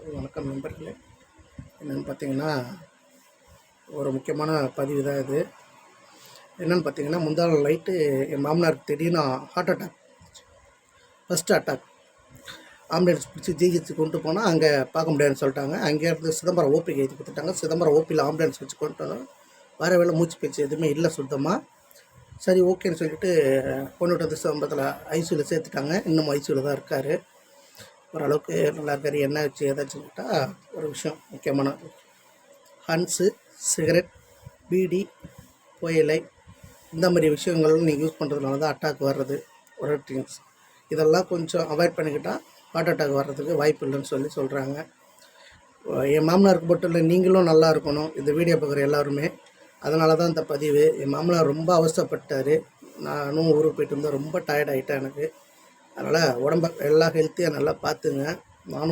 வணக்கம் நண்பர்களே. என்னென்னு பார்த்தீங்கன்னா, ஒரு முக்கியமான பதிவு தான் இது. என்னென்னு பார்த்தீங்கன்னா, முந்தா நாள் நைட்டு என் மாமனாருக்கு திடீர்னு heart attack, first attack. Ambulance பிடிச்சி ஜிஹெச்சு கொண்டு போனால் அங்கே பார்க்க முடியாதுன்னு சொல்லிட்டாங்க. அங்கேருந்து சிதம்பரம் ஓபிக்கு எழுதி கொடுத்துட்டாங்க. சிதம்பரம் ஓபியில் ஆம்புலன்ஸ் வச்சு கொண்டு வரோம். வர வேலை மூச்சு பேச்சு எதுவுமே இல்லை சுத்தமாக. சரி ஓகேன்னு சொல்லிட்டு கொண்டுட்டு வந்து சிதம்பரத்தில் ஐசியூவில் சேர்த்துட்டாங்க. இன்னும் ஐசியூவில் தான் இருக்கார். ஓரளவுக்கு நல்லா இருக்கார். என்ன வச்சு ஏதாச்சும் கேட்டால் ஒரு விஷயம் முக்கியமான ஹன்ஸு, சிகரெட், பீடி, புயலை இந்த மாதிரி விஷயங்கள் நீங்கள் யூஸ் பண்ணுறதுனால தான் அட்டாக் வர்றது. ஒரு ட்ரிங்க்ஸ் இதெல்லாம் கொஞ்சம் அவாய்ட் பண்ணிக்கிட்டால் ஹார்ட் அட்டாக் வர்றதுக்கு வாய்ப்பு இல்லைன்னு சொல்கிறாங்க. என் மாமனாருக்கு மட்டும் இல்லை, நீங்களும் நல்லா இருக்கணும், இந்த வீடியோ பார்க்குற எல்லாருமே. அதனால தான் இந்த பதிவு. என் மாமனார் ரொம்ப அவசரப்பட்டார். நானும் ஊருக்கு போயிட்டு வந்தால் ரொம்ப டயர்ட் ஆகிட்டேன் எனக்கு. அதனால் உடம்ப எல்லாம் ஹெல்த்தியாக நல்லா பார்த்துங்க. நானும்